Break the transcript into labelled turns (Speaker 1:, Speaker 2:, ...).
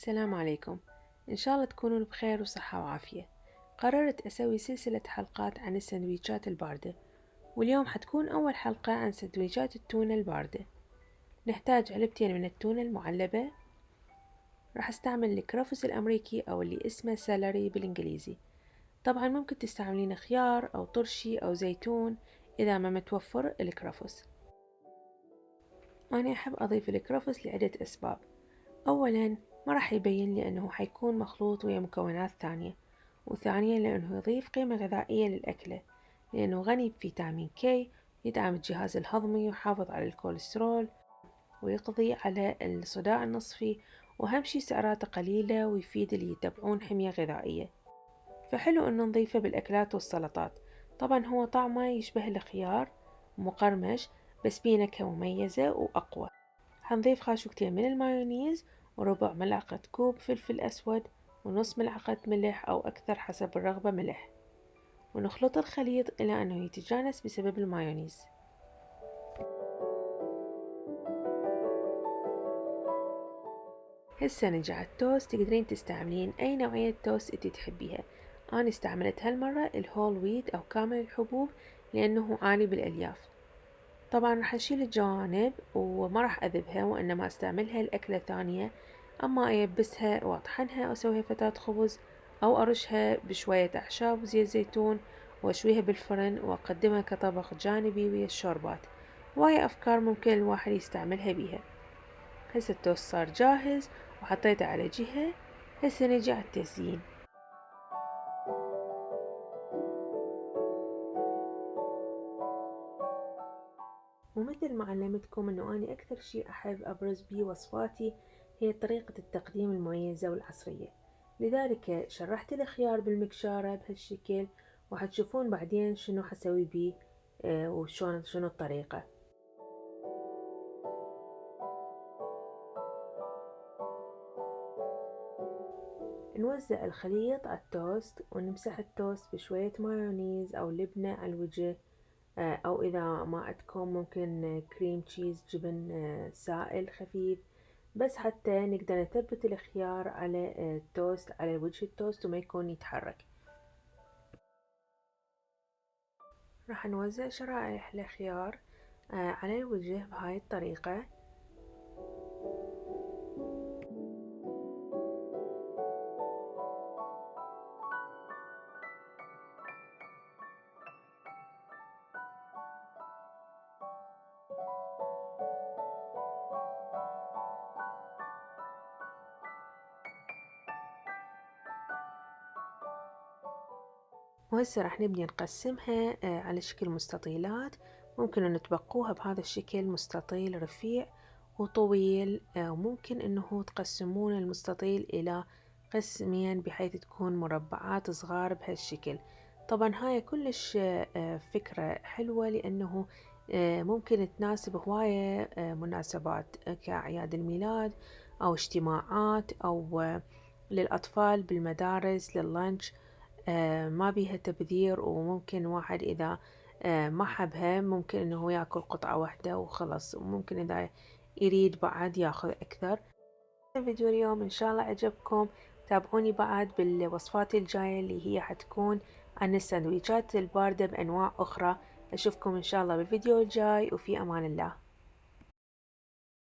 Speaker 1: السلام عليكم. إن شاء الله تكونون بخير وصحة وعافية. قررت أسوي سلسلة حلقات عن السندويشات الباردة، واليوم حتكون أول حلقة عن سندويشات التونة الباردة. نحتاج علبتين من التونة المعلبة. راح استعمل الكرفس الأمريكي أو اللي اسمه سالري بالإنجليزي. طبعا ممكن تستعملين خيار أو طرشي أو زيتون إذا ما متوفر الكرفس. أنا أحب أضيف الكرفس لعدة أسباب. أولا، ما راح يبين لأنه حيكون مخلوط ويا مكونات ثانية، وثانيا لأنه يضيف قيمة غذائية للأكلة، لأنه غني بفيتامين كي يدعم الجهاز الهضمي ويحافظ على الكوليسترول ويقضي على الصداع النصفي، وأهم شي سعراته قليلة ويفيد اللي يتبعون حمية غذائية. فحلو أنه نضيفه بالأكلات والسلطات. طبعا هو طعمه يشبه الخيار مقرمش، بس بيه نكهة مميزة وأقوى. حنضيف خاشوقتين من المايونيز وربع ملعقة كوب فلفل أسود ونص ملعقة ملح أو أكثر حسب الرغبة ملح، ونخلط الخليط إلى أنه يتجانس بسبب المايونيز. هسه نجي على التوست. تقدرين تستعملين أي نوعية توست انتي تحبيها. أنا استعملت هالمرة الهول ويت أو كامل الحبوب لأنه عالي بالألياف. طبعا راح أشيل الجوانب وما راح أذبها، وإنما أستعملها لأكلة ثانية، أما أيبسها وأطحنها وأسويها فتاة خبز، أو أرشها بشوية أعشاب وزيت زيتون وأشويها بالفرن وأقدمها كطبق جانبي ويا الشوربات. وهاي أفكار ممكن الواحد يستعملها بيها. هسه التوست صار جاهز وحطيته على جهة. هسه نجي على التزيين. ومثل ما علمتكم أنه أنا أكثر شي أحب أبرز بيه وصفاتي هي طريقة التقديم المميزة والعصرية، لذلك شرحت الخيار بالمكشارة بهالشكل، وحتشوفون بعدين شنو حسوي بيه شنو الطريقة. نوزع الخليط على التوست ونمسح التوست بشوية مايونيز أو لبنة على الوجه، أو إذا ما عندكم ممكن كريم تشيز جبن سائل خفيف، بس حتى نقدر نثبت الخيار على التوست على وجه التوست وما يكون يتحرك. راح نوزع شرائح الخيار على الوجه بهاي الطريقة. وهسه راح نبني نقسمها على شكل مستطيلات. ممكن أن تبقوها بهذا الشكل مستطيل رفيع وطويل، وممكن أنه تقسمون المستطيل إلى قسمين بحيث تكون مربعات صغار بهالشكل. طبعا هاي كلش فكرة حلوة، لأنه ممكن تناسب هواية مناسبات كأعياد الميلاد أو اجتماعات أو للأطفال بالمدارس لللانش. ما بيها تبذير، وممكن واحد إذا ما حبها ممكن إنه ياكل قطعة واحدة وخلص، وممكن إذا يريد بعد ياخذ أكثر. الفيديو اليوم إن شاء الله عجبكم. تابعوني بعد بالوصفات الجاية اللي هي حتكون عن السندويشات الباردة بأنواع أخرى. أشوفكم إن شاء الله بالفيديو الجاي، وفي أمان الله.